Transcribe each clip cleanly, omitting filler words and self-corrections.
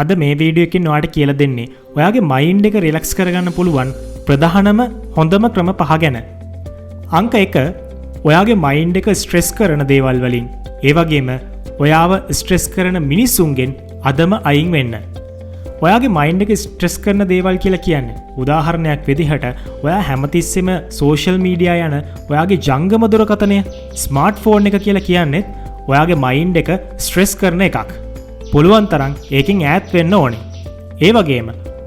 අද මේ වීඩියෝ එකෙන් ඔයාලට කියලා දෙන්නේ ඔයාගේ මයින්ඩ් එක රිලැක්ස් කරගන්න පුළුවන් ප්‍රධානම හොඳම ක්‍රම 5 ගැන. අංක 1 ඔයාගේ මයින්ඩ් එක ස්ට්‍රෙස් කරන දේවල් වලින් ඒ වගේම ඔයාව ස්ට්‍රෙස් කරන මිනිස්සුන්ගෙන් අදම අයින් වෙන්න. ඔයාගේ මයින්ඩ් එක ස්ට්‍රෙස් කරන දේවල් කියලා කියන්නේ උදාහරණයක් විදිහට ඔයා හැමතිස්සෙම සෝෂල් මීඩියා යන ඔයාගේ ජංගම දුරකථනය ස්මාර්ට්ෆෝන් එක කියලා කියන්නේ ඔයාගේ මයින්ඩ් එක ස්ට්‍රෙස් කරන එකක්. පුළුවන් තරම් ඒකෙන් ඈත් වෙන්න ඕනේ. ඒ වගේම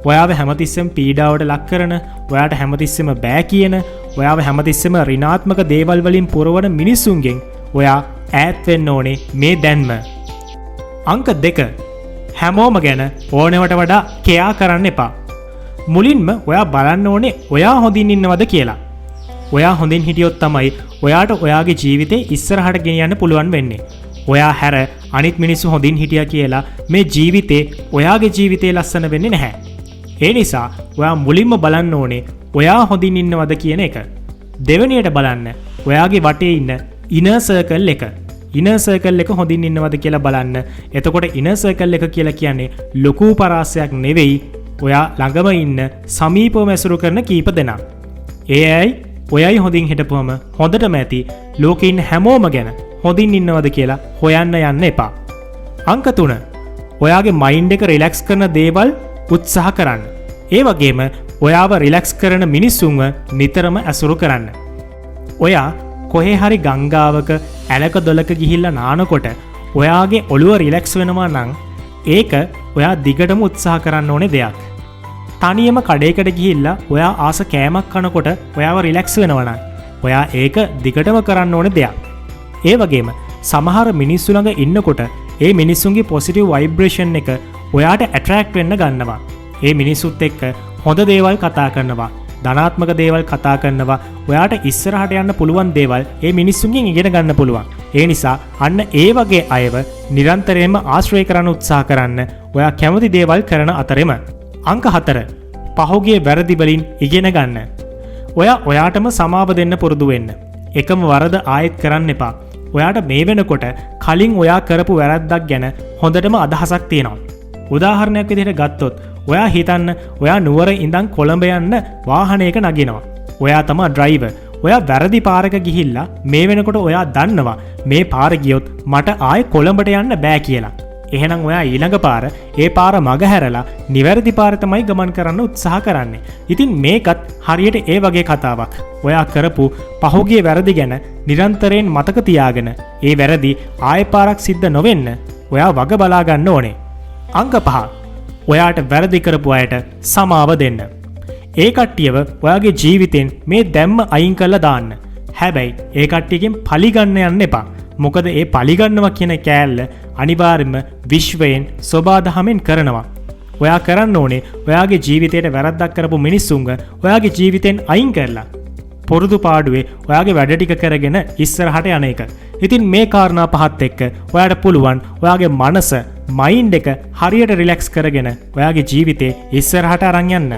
ඔයාව හැමතිස්සෙම පීඩාවට ලක් කරන, ඔයාට හැමතිස්සෙම බෑ කියන, ඔයාව හැමතිස්සෙම ඍණාත්මක දේවල් වලින් පුරවන මිනිස්සුන්ගෙන් ඔයා ඈත් වෙන්න ඕනේ මේ දැන්ම. අංක 2 හැමෝම ගැන ඕනෙවට වඩා කෙයා කරන්න එපා. මුලින්ම ඔයා බලන්න ඕනේ ඔයා හොඳින් ඉන්නවද කියලා. ඔයා හොඳින් හිටියොත් තමයි ඔයාට ඔයාගේ ජීවිතේ ඉස්සරහට ගෙනියන්න පුළුවන් වෙන්නේ. ඔයා හැර අනිත් මිනිස්සු හොඳින් හිටියා කියලා මේ ජීවිතේ ඔයාගේ ජීවිතේ ලස්සන වෙන්නේ නැහැ. ඒ නිසා ඔයා මුලින්ම බලන්න ඕනේ ඔයා හොඳින් ඉන්නවද කියන එක. දෙවෙනියට බලන්න ඔයාගේ වටේ ඉන්න ඉනර් සර්කල් එක. ඉනර් සර්කල් එක හොඳින් ඉන්නවද කියලා බලන්න. එතකොට ඉනර් සර්කල් එක කියලා කියන්නේ ලොකු පරාසයක් නෙවෙයි, ඔයා ළඟම ඉන්න සමීපව ඇසුරු කරන කීප දෙනා. ඒ අය ඔයයි හොඳින් හිටපුවම හොඳටම ඇති ලෝකේ ඉන්න හැමෝම ගැන හොඳින් ඉන්නවද කියලා හොයන්න යන්න එපා. අංක 3 ඔයාගේ මයින්ඩ් එක රිලැක්ස් කරන දේවල් උත්සාහ කරන්න. ඒ වගේම ඔයාව රිලැක්ස් කරන මිනිස්සුන්ව නිතරම ඇසුරු කරන්න. ඔයා කොහේ හරි ගංගාවක ඇලක දොලක ගිහිල්ලා නානකොට ඔයාගේ ඔළුව රිලැක්ස් වෙනවා නම් ඒක ඔයා දිගටම උත්සාහ කරන්න ඕනේ දෙයක්. තනියම කඩේකට ගිහිල්ලා ඔයා ආස කෑමක් කනකොට ඔයාව රිලැක්ස් වෙනවා නම් ඔයා ඒක දිගටම කරන්න ඕනේ දෙයක්. ඒ වගේම සමහර මිනිස්සු ළඟ ඉන්නකොට ඒ මිනිස්සුන්ගේ පොසිටිව් වයිබ්‍රේෂන් එක ඔයාට ඇට්‍රැක්ට් වෙන්න ගන්නවා. ඒ මිනිස්සුත් එක්ක හොඳ දේවල් කතා කරනවා, ධනාත්මක දේවල් කතා කරනවා, ඔයාට ඉස්සරහට යන්න පුළුවන් දේවල් ඒ මිනිස්සුන්ගෙන් ඉගෙන ගන්න පුළුවන්. ඒ නිසා අන්න ඒ වගේ අයව නිරන්තරයෙන්ම ආශ්‍රය කරන්න උත්සාහ කරන්න, ඔයා කැමති දේවල් කරන අතරෙම. අංක 4 පහුගිය වැරදි වලින් ඉගෙන ගන්න. ඔයා ඔයාටම සමාව දෙන්න පුරුදු වෙන්න. එකම වරද ආයෙත් කරන්න එපා. ඔයාට මේ වෙනකොට කලින් ඔයා කරපු වැරද්දක් ගැන හොඳටම අදහසක් තියෙනවා. උදාහරණයක් විදිහට ගත්තොත් ඔයා හිතන්න ඔයා නුවර ඉඳන් කොළඹ යන්න වාහනයක නගිනවා. ඔයා තමයි ඩ්‍රයිවර්. ඔයා වැරදි පාරක ගිහිල්ලා මේ වෙනකොට ඔයා දන්නවා මේ පාර ගියොත් මට ආයෙ කොළඹට යන්න බෑ කියලා. එහෙනම් ඔයා ඊළඟ පාර ඒ පාර මග හැරලා නිවැරදි පාර තමයි ගමන් කරන්න උත්සාහ කරන්නේ. ඉතින් මේකත් හරියට ඒ වගේ කතාවක්. ඔයා කරපු පහුගිය වැරදි ගැන නිරන්තරයෙන් මතක තියාගෙන ඒ වැරදි ආයෙ පාරක් සිද්ධ නොවෙන්න ඔයා වග බලා ගන්න ඕනේ. අංක 5 ඔයාට වැරදි කරපු අයට සමාව දෙන්න. ඒ කට්ටියව ඔයාගේ ජීවිතෙන් මේ දැම්ම අයින් කරලා දාන්න. හැබැයි ඒ කට්ටියකින් පලිගන්න යන්න එපා. මොකද ඒ පලිගන්නවා කියන කෑල්ල අනිවාර්යයෙන්ම විශ්වයෙන් සෝබාදහමෙන් කරනවා. ඔයා කරන්න ඕනේ ඔයාගේ ජීවිතයට වැරද්දක් කරපු මිනිස්සුන්ව ඔයාගේ ජීවිතෙන් අයින් කරලා පොරුදු පාඩුවේ ඔයාගේ වැඩ ටික කරගෙන ඉස්සරහට යන එක. ඉතින් මේ කාරණා පහත් එක්ක ඔයාට පුළුවන් ඔයාගේ මනස මයින්ඩ් එක හරියට රිලැක්ස් කරගෙන ඔයාගේ ජීවිතේ ඉස්සරහට අරන් යන්න.